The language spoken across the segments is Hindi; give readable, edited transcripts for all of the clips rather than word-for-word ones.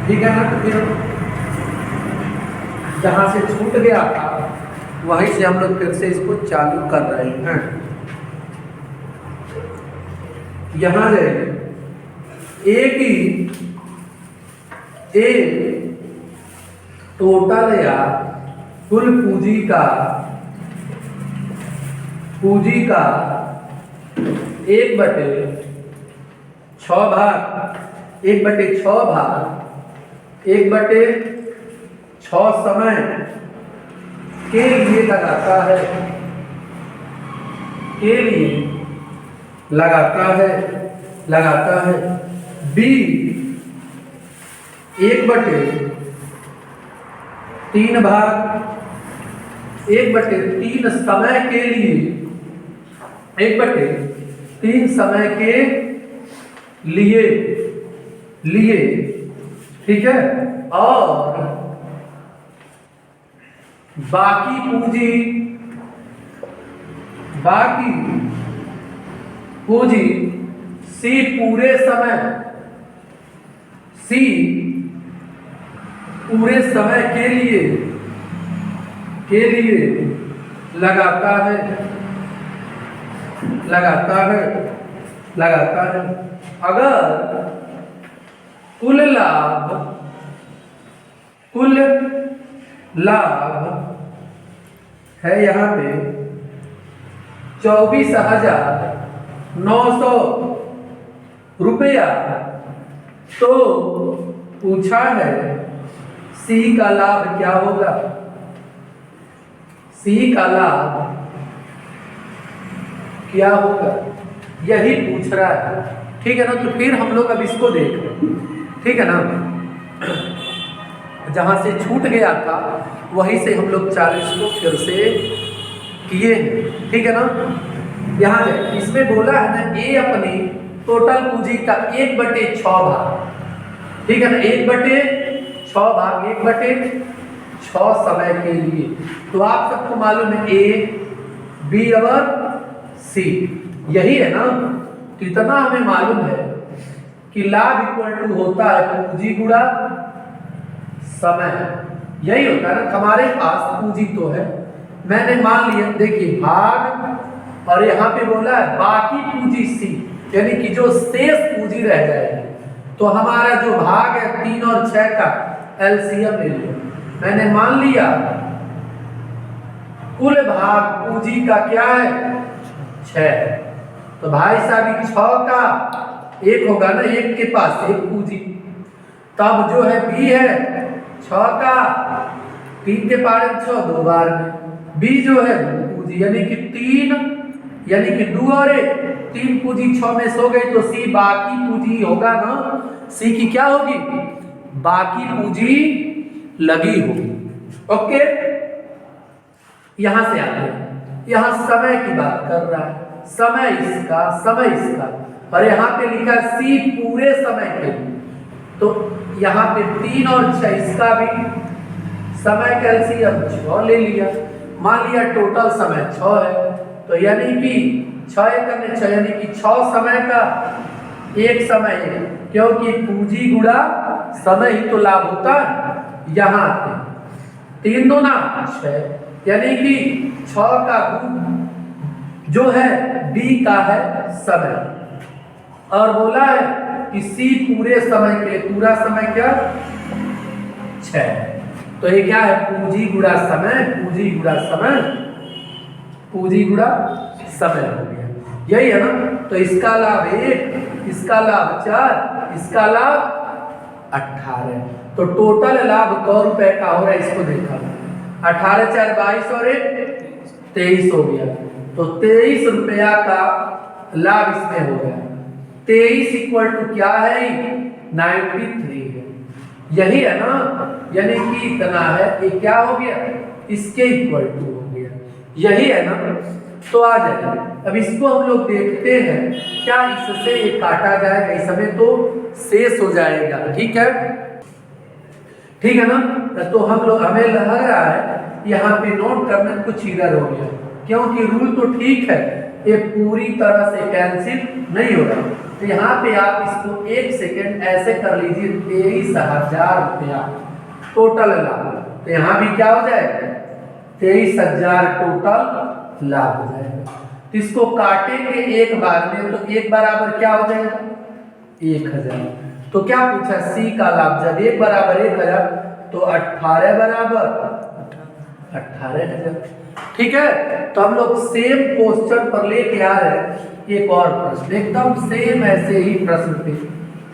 ठीक है ना। तो फिर जहाँ से छूट गया था वहीं से हम लोग फिर से इसको चालू कर रहे हैं। यहाँ जाइए एक टोटल या कुल पूंजी का 1/6 भाग 1/6 समय के लिए लगाता है बी 1/3 भाग 1/3 समय के लिए 1/3 समय के लिए ठीक है। और बाकी पूंजी सी पूरे समय के लिए लगाता है। अगर कुल लाभ है यहाँ पे 24,900 रुपया, तो पूछा है सी का लाभ क्या होगा। सी का लाभ क्या होगा यही पूछ रहा है। ठीक है ना। तो फिर हम लोग अब इसको देख रहे हैं। ठीक है ना। जहाँ से छूट गया था वहीं से हम लोग 40 को फिर से किए हैं। ठीक है ना। यहाँ जाए इसमें बोला है ना ए अपनी टोटल पूंजी का 1/6 भाग। ठीक है ना। 1/6 भाग 1/6 समय के लिए। तो आप सबको मालूम है ए बी और सी यही है ना। तो इतना हमें मालूम है कि लाभ इक्वल टू होता है पूंजी गुणा समय। यही होता है ना। हमारे पास पूंजी तो है, मैंने मान लिया देखिए भाग, और यहाँ पे बोला है बाकी पूंजी सी, यानी कि जो शेष पूंजी रह जाएगी। तो हमारा जो भाग है 3 और 6 का एलसीएम ले लिया। मैंने मान लिया कुल भाग पूंजी का क्या है 6। तो भाई साहब 6 का 1 होगा ना, 1 के पास 1 पूंजी। तब जो है बी है 6 का 3 के पार 6 2 बार में बी जो है पूंजी, यानी कि 2 और 1 3 पूंजी 6 में सो गई। तो सी बाकी पूंजी होगा ना। सी की क्या होगी बाकी पूंजी लगी होगी। ओके। यहां से आते हैं, यहां समय की बात कर रहा है। समय इसका और यहाँ पे लिखा सी पूरे समय के लिए। तो यहाँ पे 3 और 6 इसका भी समय का एलसीएम 6 ले लिया। मान लिया टोटल समय 6 है। तो यानी कि 6 करने 6 यानी कि 6 समय का 1 समय है, क्योंकि पूंजी गुणा समय ही तो लाभ होता है। यहाँ 3 दूना 6 यानी कि 6 का गुण जो है बी का है समय। और बोला है कि सी पूरे समय के लिए, पूरा समय क्या 6। तो ये क्या है पूंजी गुणा समय हो गया। यही है ना। तो इसका लाभ 1, इसका लाभ 4, इसका लाभ 18। तो टोटल लाभ क रुपए का हो रहा है। इसको देखा 18 4 22 और 1 23 हो गया। तो 23 रुपया का लाभ इसमें हो गया। 23 इक्वल टू क्या है 93 है। यही है ना। यानी कि इतना है, ये क्या हो गया इसके इक्वल टू हो गया। यही है ना। तो आ जाए अब इसको हम लोग देखते हैं क्या इससे ये काटा जाएगा, इस समय तो शेष हो जाएगा। ठीक है ना। तो हमें लग रहा है यहाँ पे नोट करने में कुछ इधर हो गया, क्योंकि रूल तो ठीक है, ये पूरी तरह से कैंसिल नहीं हो रहा। तो यहाँ पे आप इसको 1 सेकेंड ऐसे कर लीजिए, 23,000 रुपया टोटल लाभ। तो यहाँ भी क्या हो जाएगा, 23,000 टोटल लाभ हो जाएगा। तो इसको काटेंगे एक बार में, तो एक बराबर क्या हो जाएगा, 1,000। तो क्या पूछा, सी का लाभ जब 1 बराबर 1,000 तो 18 बराबर 18,000। ठीक है, तो हम लोग सेम क्वेश्चन पर लेके आ रहे हैं एक और प्रश्न, एकदम सेम ऐसे ही प्रश्न पे,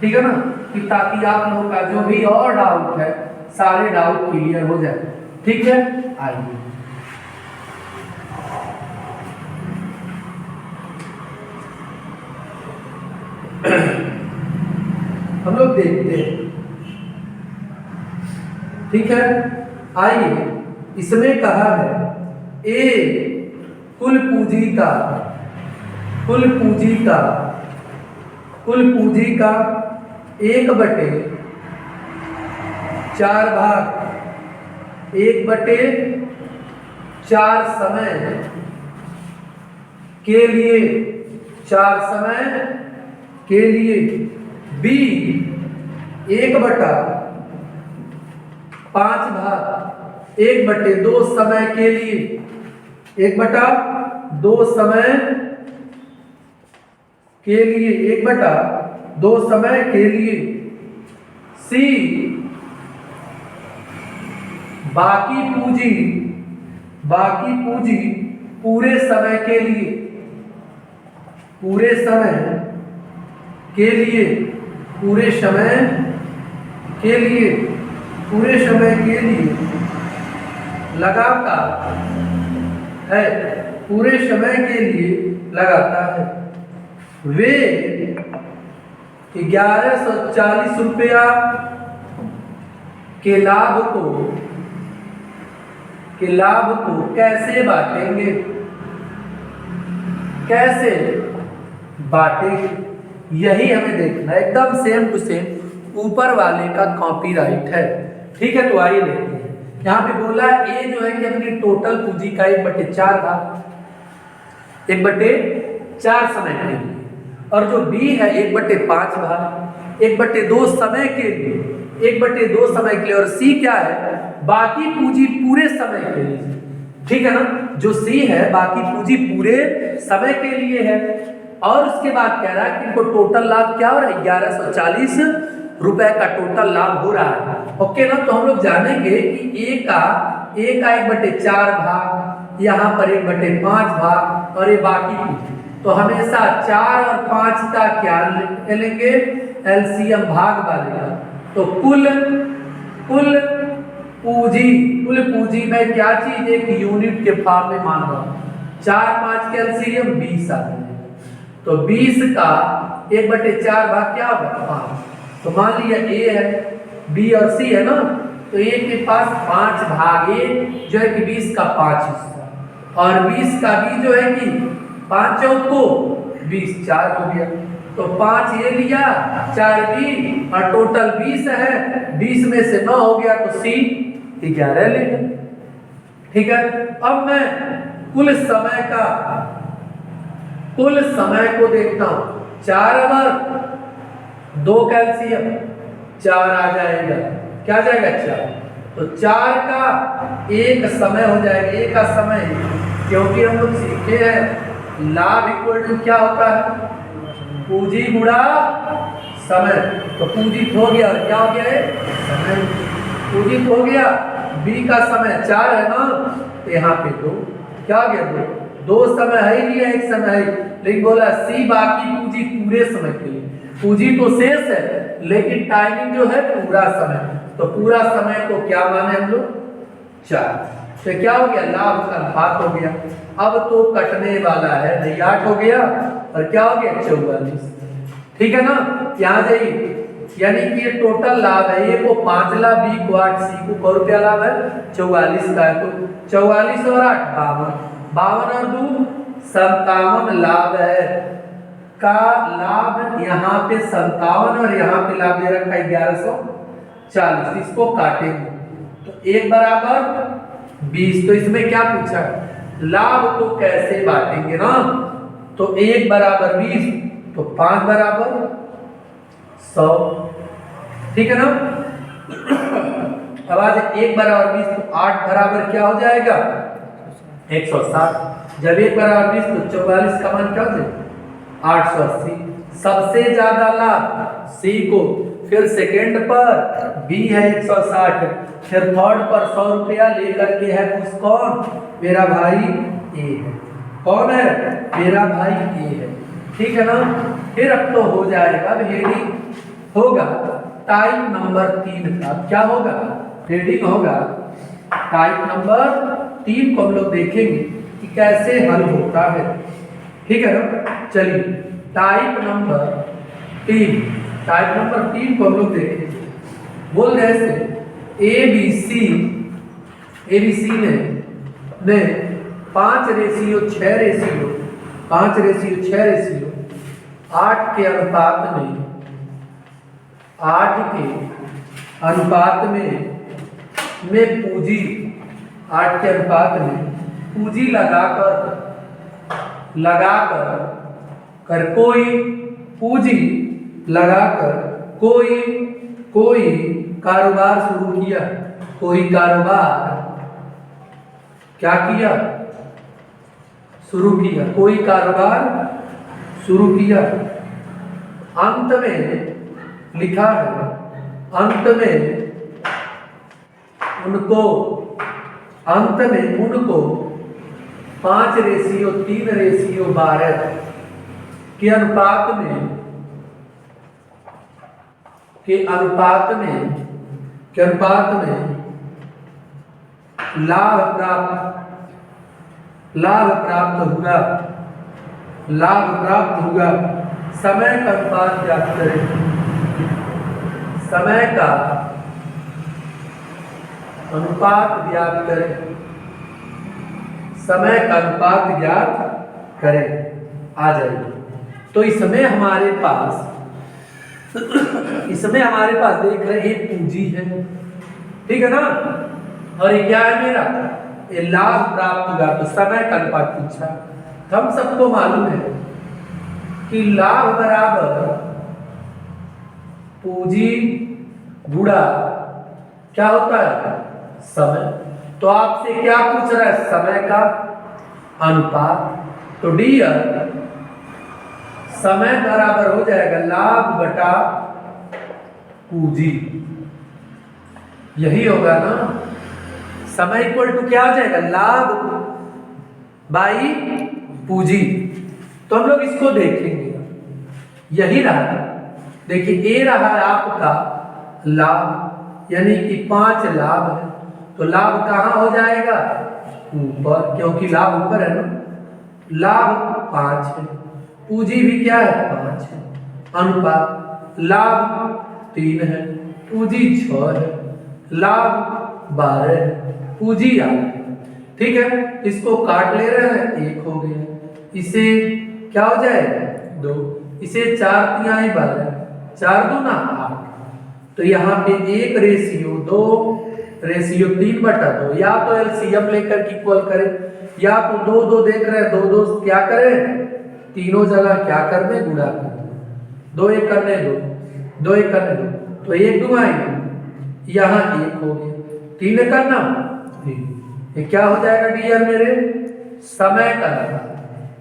ठीक है ना, कि ताकि आप लोगों का जो भी और डाउट है सारे डाउट क्लियर हो जाए। ठीक है, आइए हम लोग देखते हैं। ठीक है, आइए, इसमें कहा है ए कुल पूंजी का 1/4 भाग 1/4 समय के लिए, 4 समय के लिए, बी 1/5 भाग 1/2 समय के लिए, 1/2 समय के लिए, 1/2 समय के लिए, सी बाकी पूंजी पूरे समय के लिए, पूरे समय के लिए लगातार है, पूरे समय के लिए लगाता है। वे 1140 रुपया के लाभ को कैसे बांटेंगे, यही हमें देखना है, एकदम सेम टू सेम ऊपर वाले का कॉपीराइट है। ठीक है, तो आइए देखते हैं। यहाँ पे बोला ए जो है कि अपनी टोटल पूंजी का 1/4 था, 1/4 समय के लिए, और जो बी है 1/5 भाग 1/2 समय के लिए, 1/2 समय के लिए, और सी क्या है, बाकी पूंजी पूरे समय के लिए। ठीक है ना, जो सी है बाकी पूंजी पूरे समय के लिए है, और उसके बाद कह रहा है कि इनको टोटल लाभ क्या हो रहा है, 1140 रुपए का टोटल लाभ हो रहा है। ओके ना, तो हम लोग जानेंगे कि ए का 1/4 भाग, यहाँ पर 1/5 भाग, और ये बाकी पूंजी। तो हमेशा 4 और 5 का क्या लेंगे, एलसीएम भाग वाले। तो कुल पूंजी में क्या चीज, एक यूनिट के फॉर्म में मान रहा हूं, 4 5 के एलसीएम 20 आ गए। तो 20 का 1/4 भाग क्या होगा, 5। तो मान लिया ए है, बी और सी है ना, तो ए के पास 5 भाग ए जो है कि 20 का 5 हिस्सा, और 20 का बी जो है कि 5 चौको 20, 4 हो गया। तो 5 ये लिया, 4 बी, और टोटल 20 है, 20 में से 9 हो गया, तो सी 11 ले लिया। ठीक है, अब मैं कुल समय को देखता हूं, 4 और 2 कैल्शियम 4 आ जाएगा, क्या जाएगा 4। तो 4 का एक समय हो जाएगा, एक का समय, क्योंकि हम लोग सीखे हैं लाभ इक्वल टू क्या होता है, पूंजी गुणा समय। तो पूंजित हो गया, और क्या हो गया है, समय पूंजित हो गया। बी का समय 4 है ना, तो यहाँ पे 2 क्या हो गया, 2 समय है ही, एक समय है, लेकिन बोला सी बाकी पूंजी पूरे समय के लिए। पूंजी तो शेष है, लेकिन टाइमिंग जो है पूरा समय। तो पूरा समय को क्या माने हम लोग, 4। तो क्या हो गया, लाभ का अनुपात हो गया। अब तो कटने वाला है, नहीं 8 हो गया, और क्या हो गया 44। ठीक है ना, यहाँ जाइए, यानी कि ये टोटल लाभ है, ए को 5 लाभ, बी को 8, सी को 100 रुपया लाभ है, 44 का है। तो 44 और 8 52, 52 और 2 57 लाभ है का लाभ, यहाँ पे 57 और यहाँ पे लाभ दे रखा है 1140। इसको काटेंगे तो 1 बराबर 20। तो इसमें क्या पूछा, लाभ को कैसे बांटेंगे ना, तो 1 बराबर 20 तो 5 बराबर 100, ठीक है ना। अब आज 1 बराबर 20 तो 8 बराबर क्या हो जाएगा 160। जब 1 बराबर 20 तो 44 का मान क्या हो जाएगा 880। सबसे ज्यादा लाभ सी को, फिर सेकंड पर बी है 160, फिर थर्ड पर 100 रुपया लेकर के है खुश कौन, मेरा भाई ए है। कौन है, मेरा भाई ए है, ठीक है ना। फिर अब तो हो जाएगा, हेडिंग होगा टाइप नंबर 3 का। क्या होगा, हेडिंग होगा टाइप नंबर 3 को हम लोग देखेंगे कि कैसे हल होता है, ठीक है ना। चलिए टाइप नंबर 3, टाइप नंबर 3 को हम लोग देखेंगे। बोल रहे ऐसे एबीसी ने 5:6 रेशियो 8 के अनुपात में 8 के अनुपात में पूंजी 8 के अनुपात में पूंजी लगाकर कोई कारोबार शुरू किया। कोई कारोबार क्या किया, शुरू किया। कोई कारोबार शुरू किया। अंत में लिखा है, अंत में उनको 5:3:12 के अनुपात में लाभ प्राप्त हुआ। समय का अनुपात ज्ञात करें। समय का अनुपात ज्ञात करें। आ जाएगी। तो इसमें हमारे पास देख रहे हैं पूंजी है, ठीक है ना। और ये क्या है मेरा, ये लाभ प्राप्त हुआ। तो समय का अनुपात पूछा। हम सबको मालूम है कि लाभ बराबर पूंजी गुणा क्या होता है, समय। तो आपसे क्या पूछ रहा है, समय का अनुपात। तो डियर समय बराबर हो जाएगा लाभ बटा पूंजी, यही होगा ना। समय इक्वल टू क्या हो जाएगा, लाभ बाई पूंजी। तो हम लोग इसको देखेंगे, यही रहा। देखिए ए रहा है आपका लाभ, यानी कि 5 लाभ है। तो लाभ कहाँ हो जाएगा, ऊपर, क्योंकि लाभ ऊपर है ना। लाभ 5 है, पूंजी भी क्या है 5 है। अनुपात लाभ 3 है, पूंजी 6 है, लाभ 12 है, पूंजी 8 है, ठीक है। इसको काट ले रहे हैं, 1 हो गया। इसे क्या हो जाएगा 2, इसे 4×3=12, 4×2=8। तो यहाँ पे 1:2:3/2, या तो एलसीएम लेकर के इक्वल करें, या तो 2 देख रहे हैं, 2 क्या करें, तीनों जगह क्या कर दे, गुणा कर दे। 2 1 करने दो, 2 1 करने दो, तो 1 2 आएंगे, यहाँ 1 हो गया। 3 करना, ये क्या हो जाएगा डियर मेरे, समय का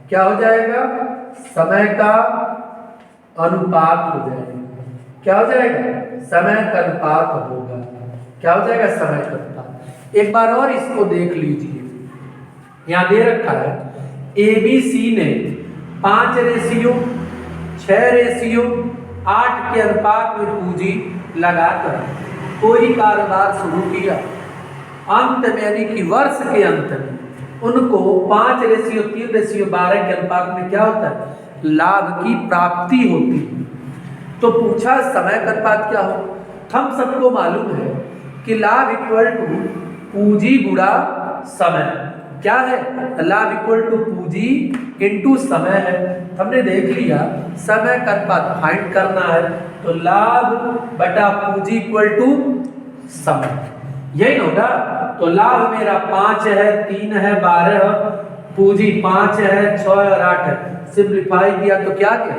क्या हो जाएगा, समय का अनुपात हो जाएगा। क्या हो जाएगा, समय का अनुपात होगा। क्या हो जाएगा, समय का अनुपात। एक बार और इसको देख लीजिए, यहाँ दे रखा है एबीसी ने 5:6:8 के अनुपात में पूंजी लगाकर कोई कारोबार शुरू किया। अंत में यानी कि वर्ष के अंत में उनको 5:3:12 के अनुपात में क्या होता है, लाभ की प्राप्ति होती है। तो पूछा समय का अनुपात क्या हो। हम सबको मालूम है कि लाभ इक्वल टू पूंजी गुणा समय। क्या है, लाभ इक्वल टू पूंजी इनटू समय है। हमने देख लिया समय का अनुपात फाइंड करना है, तो लाभ बटा पूंजी इक्वल टू समय, यही होगा। तो लाभ मेरा 5 है, 3 है, 12 है, पूंजी 5 है, 6 और 8 है। सिंप्लीफाई किया तो क्या क्या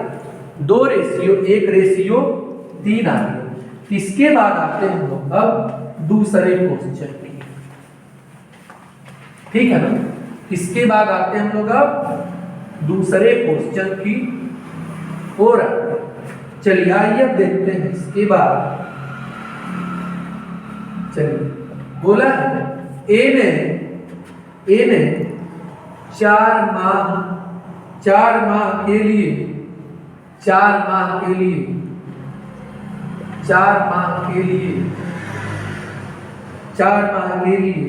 2:1:3 आ गया। इसके बाद आते हैं हम लोग अब दूसरे क्वेश्चन की, ठीक है ना। इसके बाद आते हैं हम लोग अब दूसरे क्वेश्चन की ओर। चलिए आइए अब देखते हैं इसके बाद। चलिए बोला है ए ने 4 माह के लिए 4 माह के लिए 4 माह के लिए 4 माह के लिए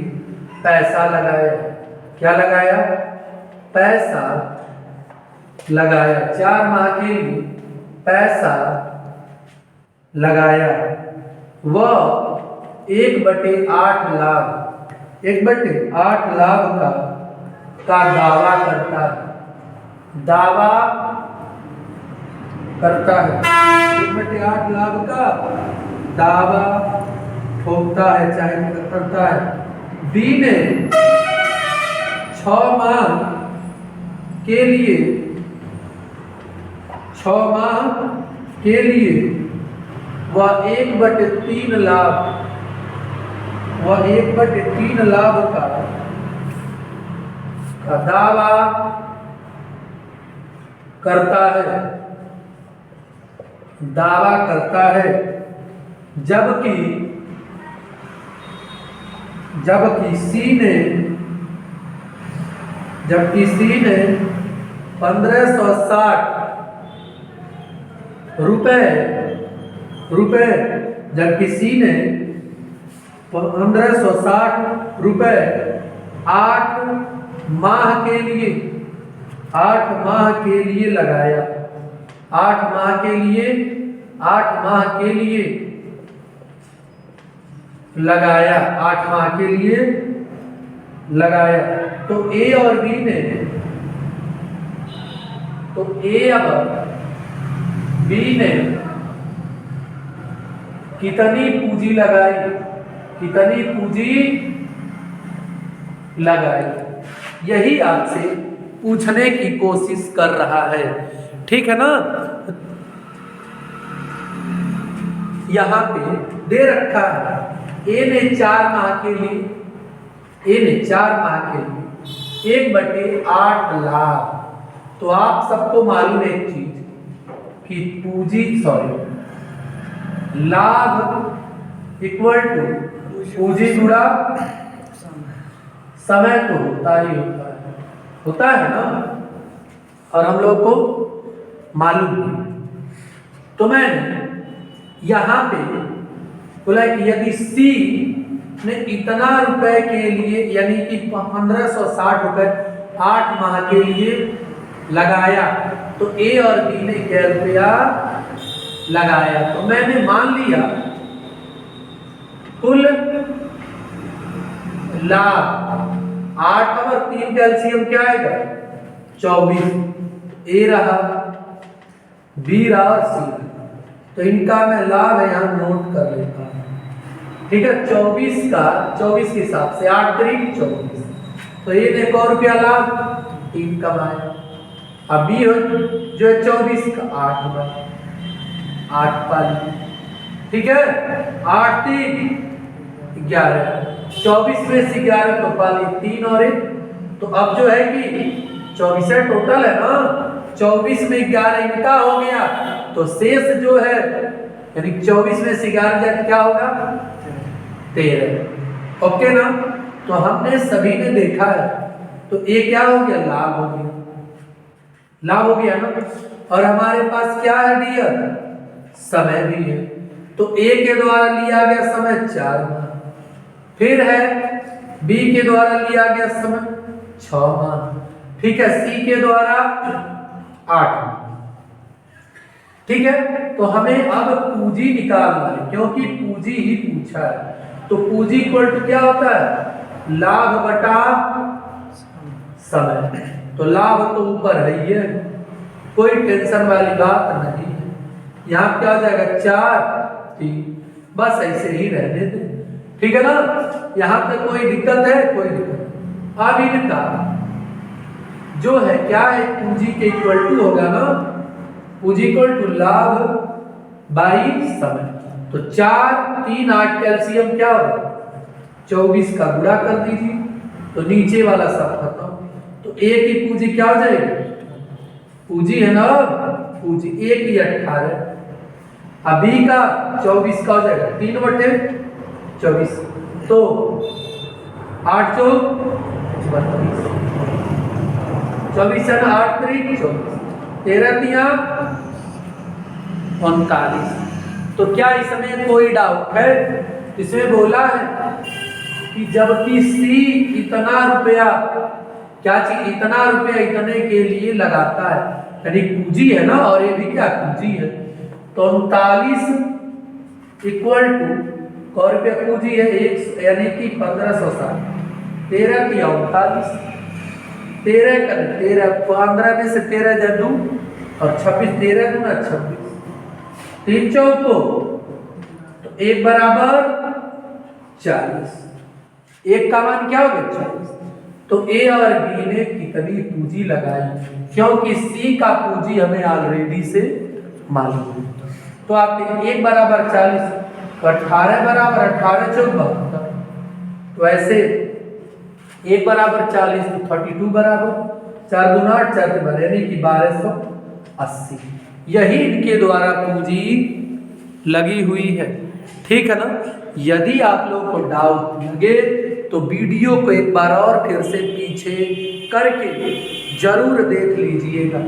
पैसा लगाया। क्या लगाया? पैसा लगाया। 4 माह के लिए पैसा लगाया। वह 1/8 लाख 1/8 लाख का दावा करता है। दावा करता है 1/8 लाख का दावा ठोकता है, चाहे करता है। बी ने 6 माह के लिए 6 माह के लिए वह 1/3 लाख का दावा करता है। जबकि सी ने 1560 रुपए जबकि सी ने 1560 रुपए 8 माह के लिए लगाया। 8 माह के लिए लगाया। तो ए और बी ने बी ने कितनी पूंजी लगाई? यही आपसे पूछने की कोशिश कर रहा है, ठीक है ना। यहां पे दे रखा है ए ने 4 माह के लिए 1/8 लाख। तो आप सबको मालूम है एक चीज कि लाभ इक्वल टू पूंजी गुणा समय तो होता है ना, और हम लोग को मालूम है। तो मैंने यहां पे बोला कि यदि सी ने इतना रुपए के लिए यानी कि 1560 रुपए 8 माह के लिए लगाया, तो ए और बी ने क्या रुपया लगाया। तो मैंने मान लिया कुल लाभ 8 और 3 का एलसीएम क्या आएगा? 24। ए रहा, बी रहा और सी। तो इनका मैं लाभ है यहां नोट कर लेता हूं, ठीक है। 24 के हिसाब से 8 3 24। तो ये ने 100 रुपया लाभ 3 कमाया। अब बी जो है 24 का 8 पाली, ठीक है। 8 3 11, 24 में से 11 तो पाली 3 और 1। तो अब जो है कि 24 टोटल है ना, 24 में 11 इनका हो गया, तो शेष जो है यानी 24 में से 11 जाए क्या होगा? 13। ओके ना। तो हमने सभी ने देखा है, तो ये क्या हो गया? लाभ हो गया ना। और हमारे पास क्या है डियर? समय भी है। तो ए के द्वारा लिया गया समय 4 माह, फिर है बी के द्वारा लिया गया समय 6 माह, ठीक है। सी के द्वारा 8 माह, ठीक है। तो हमें अब पूंजी निकालना है, क्योंकि पूंजी ही पूछा है। तो पूंजी इक्वल टू क्या होता है? लाभ बटा समय। तो लाभ तो ऊपर है ही है, कोई टेंशन वाली बात नहीं है। यहाँ क्या हो जाएगा? 4 3, बस ऐसे ही रहने दे, ठीक है ना। यहाँ पे कोई दिक्कत है? कोई दिक्कत। अब इनका जो है क्या है? पूंजी के इक्वल टू होगा ना पूंजी इक्वल टू लाभ बाई समय। तो 4 3 8 का एलसीएम क्या होगा 24 का गुणा कर दीजिए तो नीचे वाला सब खत्म। तो ए की पूंजी क्या हो जाएगी पूंजी है ना पूंजी ए की 18 अब बी का 24 का हो जाएगा 3/24 तो 8 चौक 32 24 है ना 8 3 24 13 तिया 39। तो क्या इसमें कोई डाउट है इसमें बोला है कि जबकि सी इतना रुपया क्या चीज इतना रुपया इतने के लिए लगाता है यानी पूंजी है ना और ये भी क्या पूंजी है तो 39 इक्वल टू कौ रुपया पूंजी है 1 यानी कि 1560 13 की 39 13 कर 13 15 में से 13 जा 2 और 26 13 दूना 26 3 चौको तो 1 बराबर 40 1 का मान क्या हो गया 40। तो ए और बी ने कितनी पूंजी लगाई क्योंकि सी का पूंजी हमें ऑलरेडी से मालूम है। तो आप 1 बराबर 40 तो 18 बराबर 18 चौक 72 तो ऐसे 1 बराबर 40 तो 32 बराबर 4 दूना 8 4 के बराबर यानी कि 1280 यही इनके द्वारा पूंजी लगी हुई है। ठीक है ना। यदि आप लोग को डाउट लगे तो वीडियो को एक बार और फिर से पीछे करके जरूर देख लीजिएगा।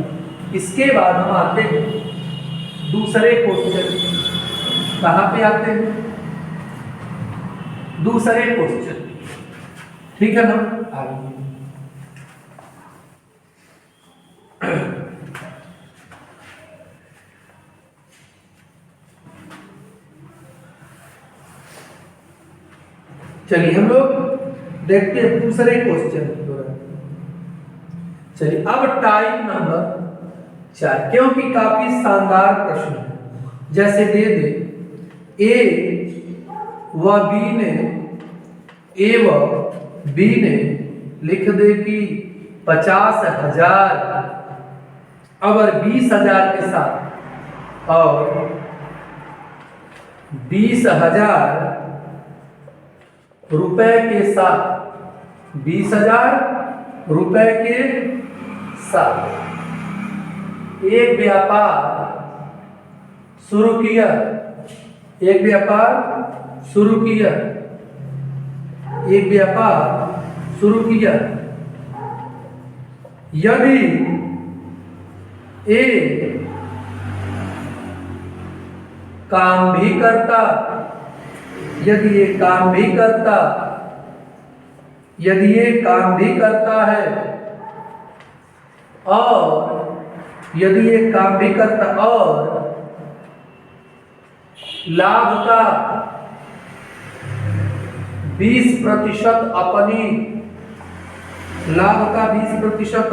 इसके बाद हम आते हैं दूसरे क्वेश्चन। कहाँ पे आते हैं दूसरे क्वेश्चन। ठीक है ना। आइए चलिए हम लोग देखते हैं दूसरे क्वेश्चन की ओर। चलिए अब टाइप नंबर 4 क्योंकि काफी शानदार प्रश्न है। जैसे दे दे ए व बी ने ए व बी ने लिख दे कि 50,000 अगर 20,000 के साथ और 20,000 रुपए के साथ 20,000 रुपए के साथ एक व्यापार शुरू किया एक व्यापार शुरू किया एक व्यापार शुरू किया यदि ए काम भी करता यदि ये काम भी करता यदि ये काम भी करता है और यदि ये काम भी करता और लाभ का 20% अपनी लाभ का 20%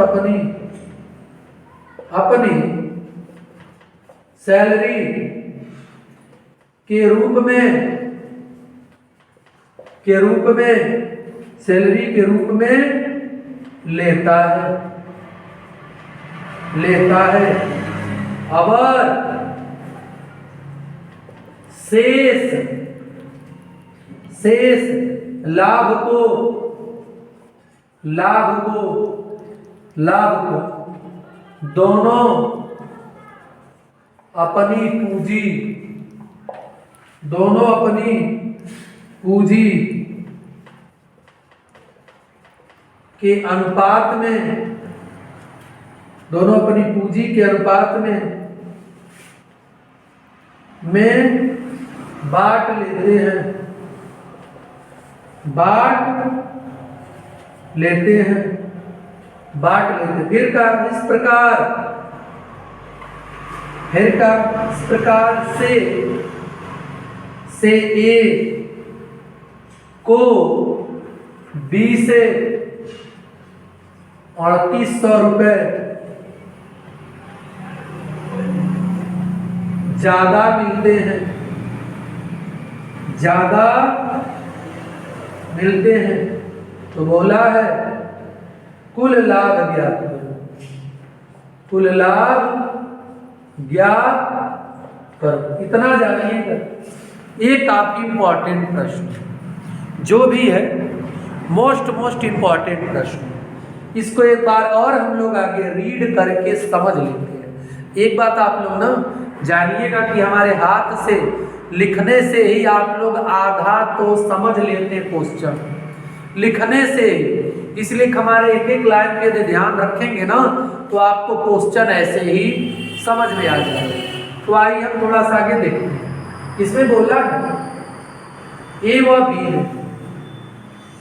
अपनी सैलरी के रूप में सैलरी के रूप में लेता है अगर शेष लाभ को दोनों अपनी पूंजी के अनुपात में दोनों अपनी पूंजी के अनुपात में बांट लेते हैं फिर का इस प्रकार से ए को बी से 3800 रुपए ज्यादा मिलते हैं तो बोला है कुल लाभ ज्ञात करो। कुल लाभ ज्ञात करो। इतना जानिएगा, ये काफी इंपॉर्टेंट प्रश्न है, जो भी है मोस्ट इंपॉर्टेंट प्रश्न है। इसको एक बार और हम लोग आगे रीड करके समझ लेते हैं। एक बात आप लोग ना जानिएगा कि हमारे हाथ से लिखने से ही आप लोग आधा तो समझ लेते हैं क्वेश्चन, लिखने से। इसलिए हमारे एक एक लाइन पे यदि ध्यान रखेंगे ना तो आपको क्वेश्चन ऐसे ही समझ में आ जाएगा। तो आइए हम थोड़ा सा आगे देखते हैं। इसमें बोला है ए व बी है,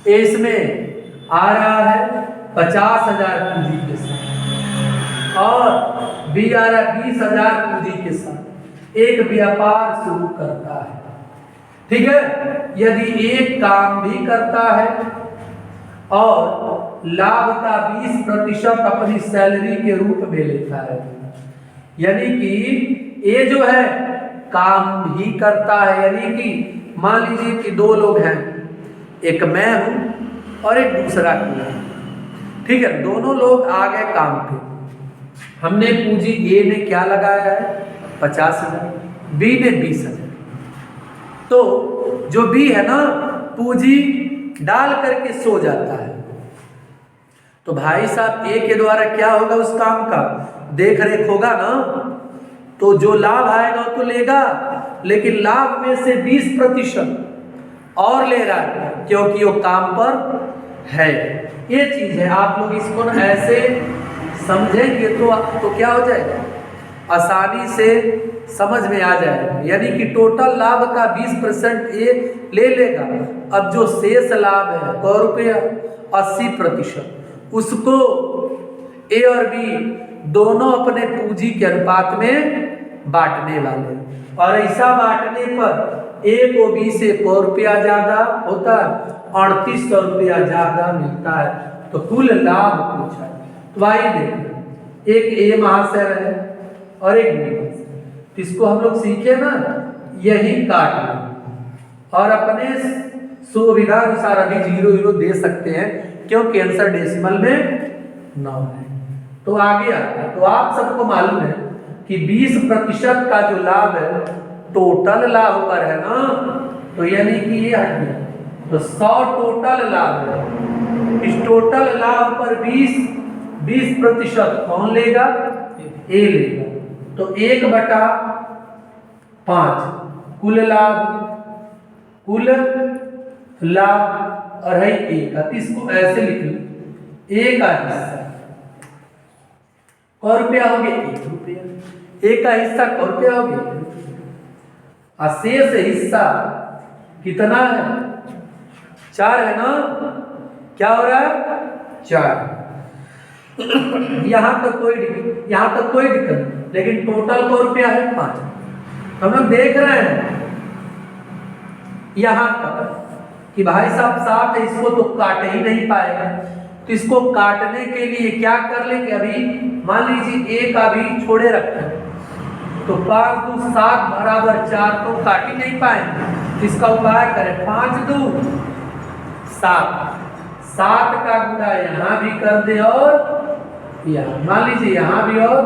ए इसमें आ रहा है 50,000 पूंजी के साथ और बी आ रहा है 20,000 पूंजी के साथ एक व्यापार शुरू करता है। ठीक है, यदि एक काम भी करता है और लाभ का 20% अपनी सैलरी के रूप में लेता है, यानी कि ये जो है काम भी करता है, यानी कि मान लीजिए कि दो लोग हैं, एक मैं हूं और एक दूसरा कोई है। ठीक है, दोनों लोग आ गए काम पे। हमने पूंजी ए ने क्या लगाया है 50,000, बी ने 20,000। तो जो बी है ना पूंजी डाल करके सो जाता है, तो भाई साहब ए के द्वारा क्या होगा उस काम का देख रेख होगा ना, तो जो लाभ आएगा वो तो लेगा, लेकिन लाभ में से 20% और ले रहा है क्योंकि वो काम पर है। ये चीज है, आप लोग इसको ना ऐसे समझेंगे तो क्या हो जाएगा, आसानी से समझ में आ जाएगा। यानी कि टोटल लाभ का 20% ये ले लेगा। अब जो शेष लाभ है कै रुपया 80%, उसको ए और बी दोनों अपने पूंजी के अनुपात में बांटने वाले, और ऐसा बांटने पर ए को बी से कै रुपया ज्यादा होता है, 3800 रुपया ज्यादा मिलता है। तो कुल लाभ पूछा है। तो आइए देखिए, एक ए महाशय है और एक बी महाशय, तो इसको हम लोग सीखे ना यही काट लें और अपने सुविधा अनुसार अभी 0 दे सकते हैं क्योंकि आंसर डेसिमल में 9 है। तो आगे आता, तो आप सबको मालूम है कि 20% का जो लाभ है टोटल लाभ पर है ना, तो यानी कि ये हट गया, तो 100 टोटल लाभ है। इस टोटल लाभ पर 20% कौन लेगा, ए लेगा। तो 1/5 कुल लाभ और है ए का, इसको ऐसे लिख लो, ए का हिस्सा कै रुपया हो गया 1 रुपया, ए का हिस्सा कै रुपया हो गया, और शेष हिस्सा कितना है 4 है ना, क्या हो रहा है 4। यहाँ तक कोई दिक्कत नहीं, लेकिन टोटल कै रुपया है 5। हम लोग देख रहे हैं यहाँ तक कि भाई साहब साथ है, इसको तो काट ही नहीं पाएगा। तो इसको काटने के लिए क्या कर लेंगे, अभी मान लीजिए ए का भी छोड़े रखते हैं, तो 5 2 7 बराबर 4 तो काट ही नहीं पाएंगे। इसका उपाय करें, 5 2 7, 7 का गुणा यहाँ भी कर दे और यहाँ मान लीजिए यहाँ भी, और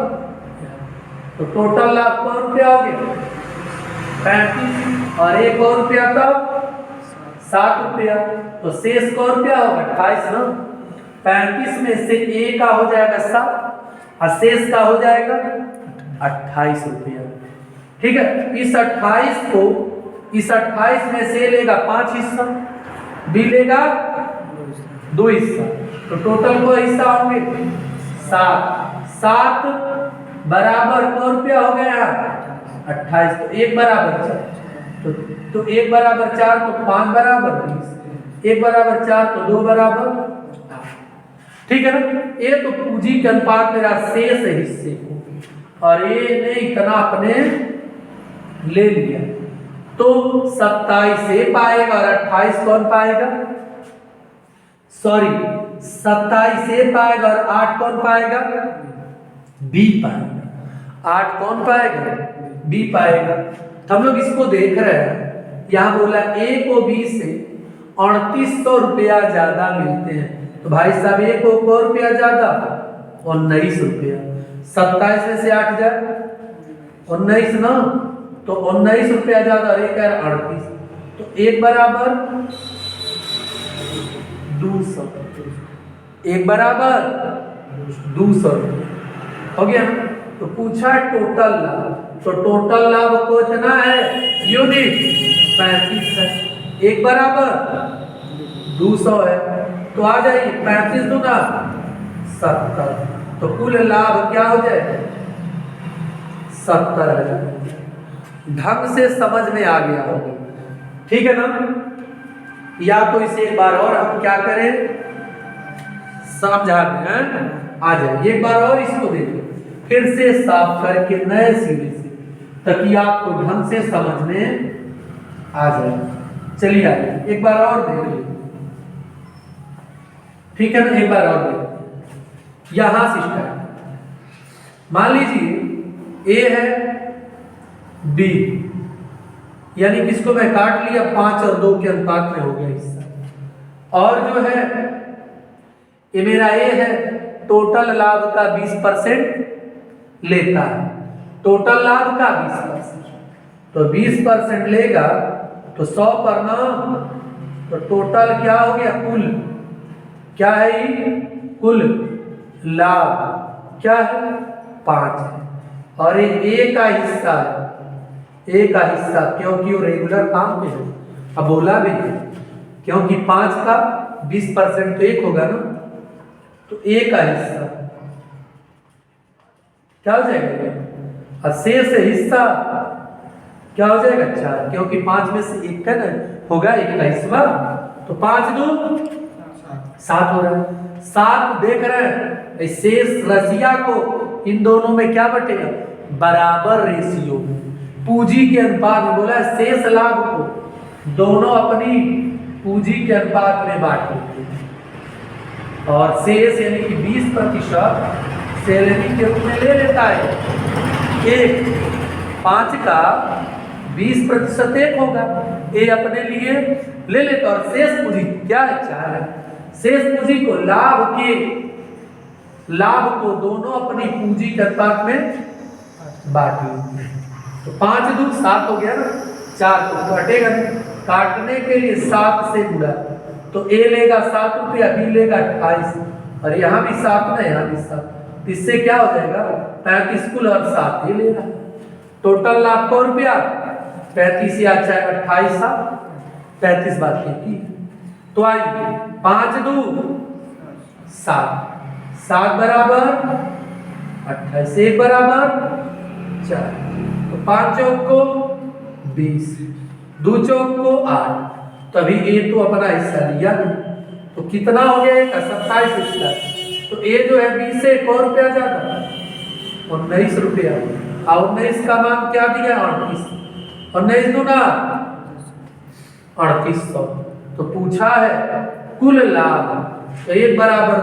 तो टोटल लाभ कै रुपया हो गया 35, और 1 और रुपया तब 7 रुपया, तो शेष कै रुपया होगा 28 ना। 35 में से ए का हो जाएगा 7 और शेष का हो जाएगा 28 रुपया। ठीक है, इस 28 में से लेगा 5 हिस्सा, बी लेगा 2 हिस्सा, तो टोटल को हिस्सा होंगे 7 बराबर कै रुपया हो गया 28, तो 1 बराबर 4, तो 1 बराबर 4 तो 5 बराबर 20, 1 बराबर 4 तो 2 बराबर 8। ठीक है ना, ये तो पूंजी के अनुपात मेरा शेष हिस्से को, और ये ने इतना अपने ले लिया, तो 27 ए पाएगा और 28 कौन पाएगा, सॉरी 27 ए पाएगा और 8 कौन पाएगा, बी पाएगा। 8 कौन पाएगा, बी पाएगा। तो हम लोग इसको देख रहे हैं, यहाँ बोला ए को बी से 3800 रुपया ज्यादा मिलते हैं, तो भाई साहब ए को कै रुपया ज्यादा 19 रुपया, 27 में से 8 जाए 19 ना, तो 19 रुपया ज्यादा और एक है 38, तो एक बराबर 200, एक बराबर 200 हो गया। तो पूछा टोटल लाभ, तो टोटल लाभ को इतना है यूनिट 35 है, एक बराबर 200 है, तो आ जाइए 35 दूना 70, तो कुल लाभ क्या हो जाए 70,000। ढंग से समझ में आ गया होगा, ठीक है ना। या तो इसे एक बार और हम क्या करें समझा दें, आ जाए एक बार और इसको देखिए फिर से साफ करके नए सिरे से, ताकि आपको ढंग से समझ में आ जाए। चलिए आइए एक बार और देख लीजिए, ठीक है ना, एक बार और देख। यहां से स्टार्ट, मान लीजिए ए है बी, यानी किसको मैं काट लिया 5 और 2 के अनुपात में हो गया हिस्सा, और जो है ये मेरा ए है टोटल लाभ का 20% लेता है, टोटल लाभ का 20%, तो 20% लेगा तो 100 पर ना, तो टोटल क्या हो गया कुल क्या है ये कुल लाभ क्या है 5 है, और ये ए का हिस्सा है, ए का हिस्सा क्योंकि वो रेगुलर काम पे है, अब बोला भी है क्योंकि 5 का 20% तो 1 होगा ना, तो ए का हिस्सा क्या हो जाएगा, और शेष हिस्सा क्या हो जाएगा 4, क्योंकि 5 में से 1 का ना होगा 1 का हिस्सा, तो 5 2 7 हो रहा है, 7 देख रहे हैं शेष रसिया को इन दोनों में क्या बटेगा बराबर रेशियो, पूंजी के अनुपात में, बोला शेष लाभ को दोनों अपनी पूंजी के अनुपात में बांटेंगे, और शेष यानी कि 20% सैलरी के रूप में ले लेता है, एक 5 का 20% 1 होगा, ये अपने लिए ले लेता, और शेष पूंजी क्या है 4 है, शेष पूंजी को लाभ को दोनों अपनी पूंजी के अनुपात में बांट लेंगे, तो 5 दूध 7 हो गया ना, 4 तो घटेगा नहीं, काटने के लिए 7 से गुणा, तो ए लेगा 7 रुपया, बी लेगा 28, और यहाँ भी 7 ना यहाँ भी 7, इससे क्या हो जाएगा 35 कुल और 7 ये लेगा, टोटल लाभ को रुपया 35 या 28 35 बात की, तो आइए 5 2 7, 7 बराबर 28, 1 बराबर 4, तो 5 चौक को 20, 2 चौक को 8, तभी ए तो अपना हिस्सा लिया नहीं, तो कितना हो गया एक 27 हिस्सा, तो ए जो है 20 से 1 और रुपया ज्यादा 19 रुपया, और 19 का मान क्या दिया 38, 19 दूना 3800, तो पूछा है कुल लाभ, तो 1 बराबर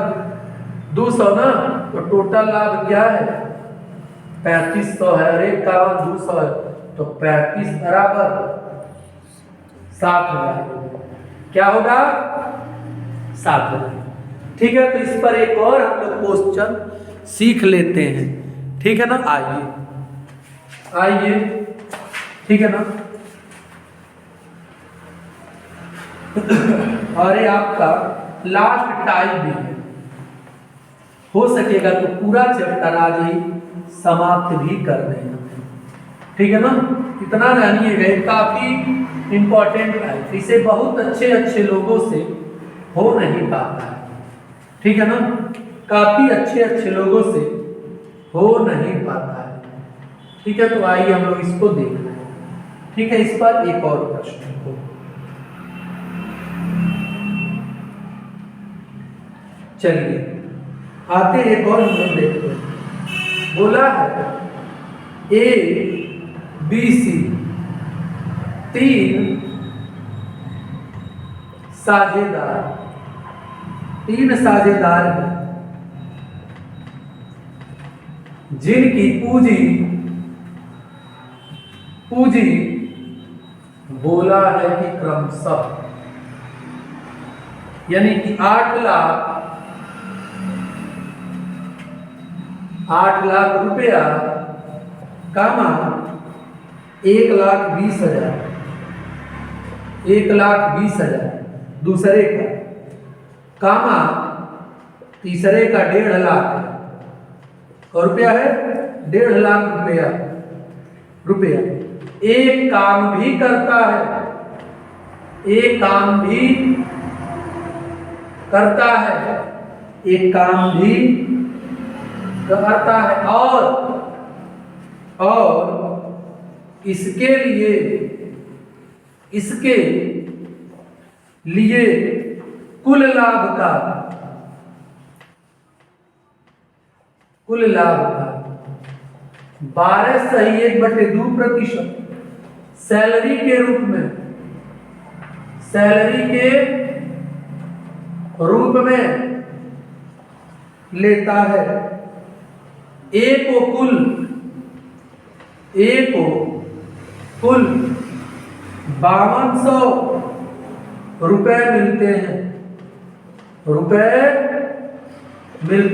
200 ना, तो टोटल लाभ क्या है 3500 है, और 1 का मान 200 है, तो 35 बराबर 7,000, क्या होगा 7,000, ठीक है। तो इस पर एक और हम लोग क्वेश्चन सीख लेते हैं, ठीक है ना, आइए ठीक है ना, और ये आपका लास्ट टाइम भी है, हो सकेगा तो पूरा चैप्टर आज ही समाप्त भी कर देना, ठीक है ना, इतना जानिएगा, काफी इंपॉर्टेंट है, इसे बहुत अच्छे लोगों से हो नहीं पाता है, ठीक है ना, काफी अच्छे लोगों से हो नहीं पाता है, ठीक है। तो आइए हम लोग इसको देख रहे हैं, ठीक है। इस पर एक और प्रश्न को चलिए आते एक और हम लोग देखते हैं, बोला है ए बी सी 3 साझेदार हैं, जिनकी पूंजी बोला है कि क्रमशः यानी कि 8 लाख रुपया का 1,20,000, 1,20,000 दूसरे का, कामा तीसरे का 1.5 लाख और रुपया है 1.5 लाख रुपया। एक काम भी करता है, एक काम भी करता है, एक काम भी करता है और इसके लिए कुल लाभ का 12/1/2% सैलरी के रूप में लेता है। ए को कुल 5200 रुपए मिलते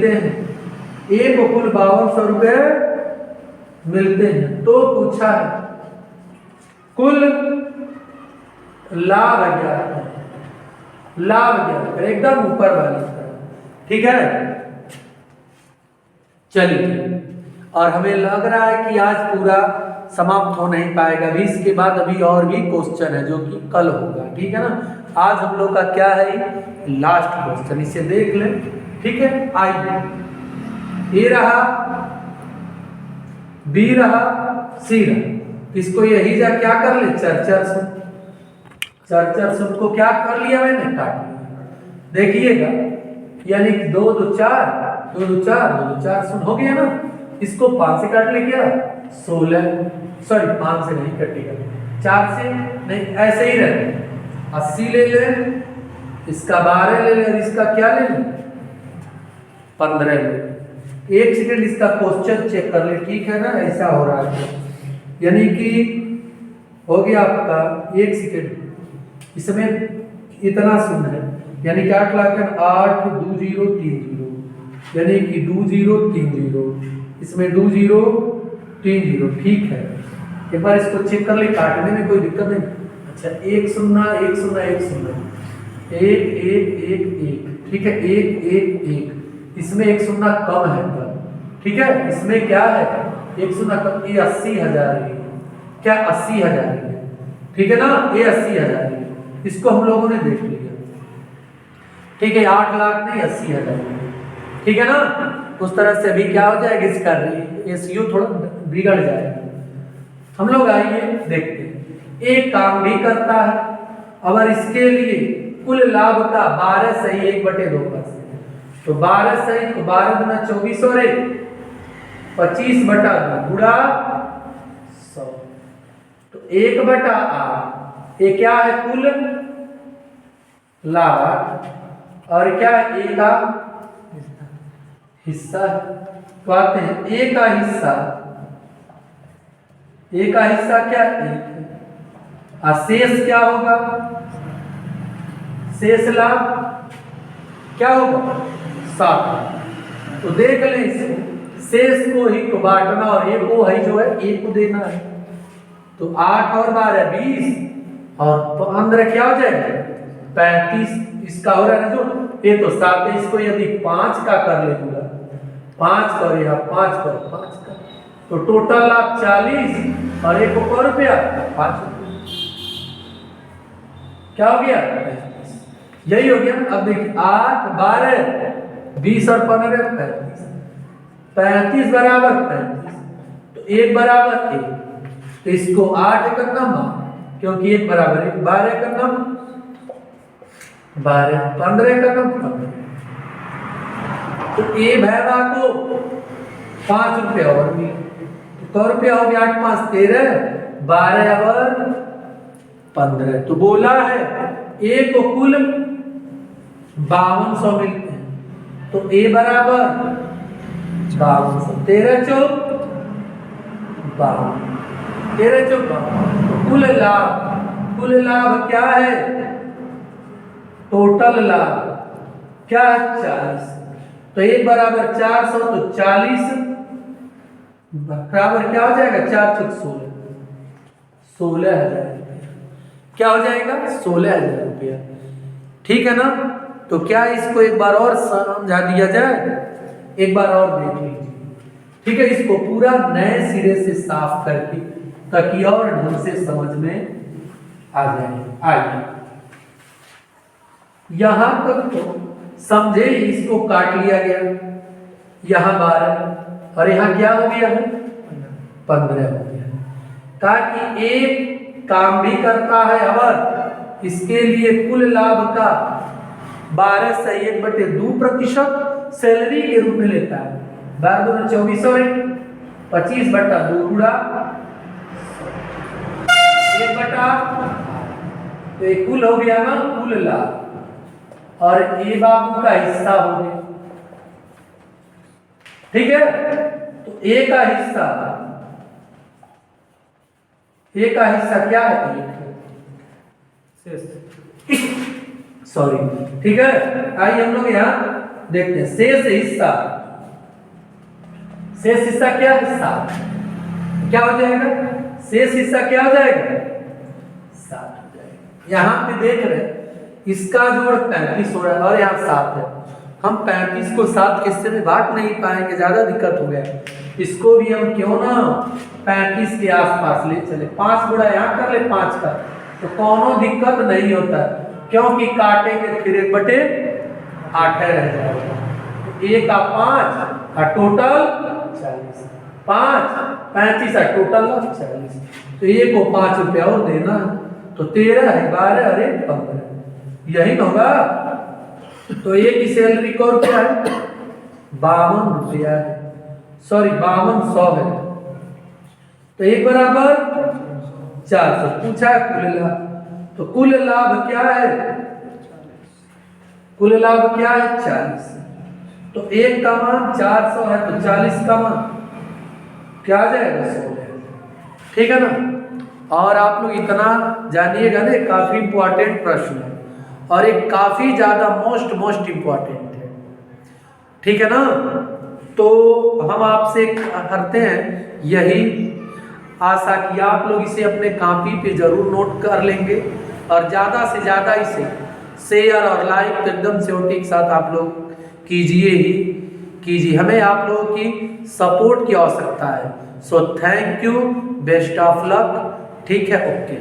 हैं, ए को कुल 5200 रुपए मिलते हैं। तो पूछा है कुल लाभ ज्ञात है, एकदम ऊपर वाली तरफ, ठीक है। चलिए, और हमें लग रहा है कि आज पूरा समाप्त हो नहीं पाएगा, अभी इसके बाद अभी और भी क्वेश्चन है जो कि कल होगा, ठीक है ना। आज हम लोग का क्या है, लास्ट क्वेश्चन, इसे देख लें, ठीक है। आइए, ए रहा, बी रहा, सी रहा, इसको यही जा क्या कर ले, चर को क्या कर लिया मैंने, काट लिया। देखिएगा, यानी कि 2 2 4 2 2 4 2 2 4 शून्य हो गया ना। इसको 5 से काट ले, क्या 16, सॉरी 5 से नहीं कटेगा, 4 से नहीं, ऐसे ही रहे। 80 ले ले, इसका 12 ले ले, और इसका क्या ले ले, 15 ले। 1 सेकेंड इसका क्वेश्चन चेक कर ले, ठीक है ना, ऐसा हो रहा है। यानी कि हो गया आपका 1 सेकेंड, इसमें इतना शून्य है, यानी कि 8,20,30, यानी कि 2030, इसमें 2030, ठीक है। एक बार इसको चेक कर ले, काटने में कोई दिक्कत नहीं। अच्छा, 1 0 1 0 1 0 1 1 1 1, ठीक है, 1 1 1, इसमें 1 0 कम है पर, ठीक है। इसमें क्या है, 1 0 कम, ये 80,000 है, क्या 80,000 है, ठीक है ना, ये 80,000 है। इसको हम लोगों ने देख लिया, ठीक है। 8 लाख नहीं, 80,000, ठीक है ना। उस तरह से अभी क्या हो जाएगा, इसका रेशियो थोड़ा बिगड़ जाएगा। हम लोग आइए देखते हैं, एक काम भी करता है, अगर इसके लिए कुल लाभ का 12/1/2%, तो 12 तो 12 गुना 24 और 1 25/2 गुणा 100, तो 1/8, ये क्या है, कुल लाभ, और क्या है, ए का हिस्सा है। तो आते हैं, ए का हिस्सा क्या, 1 है, और शेष क्या होगा, शेष लाभ क्या होगा, 7। तो देख ले, इसको शेष को ही को बांटना, और ए को है जो है, ए को देना है। तो 8 और 12 20, और 15 क्या हो जाएगा, 35, इसका हो रहा है जो, ये तो 7 है, इसको यदि 5 का कर ले पूरा, 5 कर, यहाँ 5 कर, 5 का, तो टोटल लाभ 40, और 1 को रुपया 5 रुपया, क्या हो गया, 35, यही हो गया। अब देखिए, 8 12 20 और 15 35, 35 बराबर 35, तो 1 बराबर 1, तो इसको 8 करना, क्योंकि 1 बराबर 1, 12 करना 12, 15 करना 15, तो ए भैया को 5 रुपया और मिला, तो रुपया हो गया, 8 5 13, 12 और 15। तो बोला है ए को कुल 5200 मिलते हैं, तो ए बराबर 5200, 13 चौक 52, 13 चौक 52, तो कुल लाभ क्या है, टोटल लाभ क्या है, 40। तो 1 बराबर 400, तो 40 बराबर क्या हो जाएगा, 4 चौक 16, 16,000 रुपया। क्या हो जाएगा? 16,000 रुपया। ठीक है ना? तो क्या इसको एक बार और समझा दिया जाए? एक बार और देख लीजिए। ठीक है, इसको पूरा नए सिरे से साफ करके ताकि और ढंग से समझ में आ जाए। आइए, यहां तक तो समझे, इसको काट लिया गया, यहां 12 और यहां क्या हो गया है? 15 हो गया। ताकि एक काम भी करता है और इसके लिए कुल लाभ का 12 से 1/2% सैलरी के रूप में लेता है। 12 दूना 24 और 25/2 गुणा 1/8, तो ये कुल हो गया ना कुल लाभ, और ए बाबू का हिस्सा हो गया। ठीक है, तो ए का हिस्सा क्या है? सॉरी, ठीक है। आइए हम लोग यहां देखते हैं शेष हिस्सा क्या है? 7। क्या हो जाएगा? शेष हिस्सा क्या हो जाएगा? 7 हो जाएगा। यहां पे देख रहे इसका जोड़ 35 हो रहा है और यहाँ 7 है। हम 35 को 7 के हिस्से में बांट नहीं पाएंगे, ज्यादा दिक्कत हो गया। इसको भी हम क्यों ना 35 के आसपास ले चले, 5 गुणा यहाँ कर ले 5 का, तो कोनो दिक्कत नहीं होता क्योंकि काटेंगे फिर 1/8 रह जाएगा। 1 का 5 और टोटल 40, 5 35 और टोटल 40, तो 1 को 5 रुपया और देना, तो 13 है 12 और 1 15, यही होगा। तो एक की सैलरी कौन क्या है? 52 रुपया है, सॉरी 5200 है। तो 1 बराबर 400 पूछा है कुल लाभ। तो कुल लाभ क्या है? कुल लाभ क्या है? 40। तो 1 का मान 400 है, तो 40 का मान क्या आ जाएगा? 16। ठीक है ना? और आप लोग इतना जानिएगा ना, काफी इंपॉर्टेंट प्रश्न है और एक काफी ज्यादा मोस्ट इंपॉर्टेंट है। ठीक है ना? तो हम आपसे करते हैं यही आशा कि आप लोग इसे अपने कॉपी पे जरूर नोट कर लेंगे और ज्यादा से ज्यादा इसे शेयर और लाइक तो एकदम सियोरिटी के साथ आप लोग कीजिए। हमें आप लोगों की सपोर्ट की आवश्यकता है। So thank you, best of luck. ठीक है, ओके।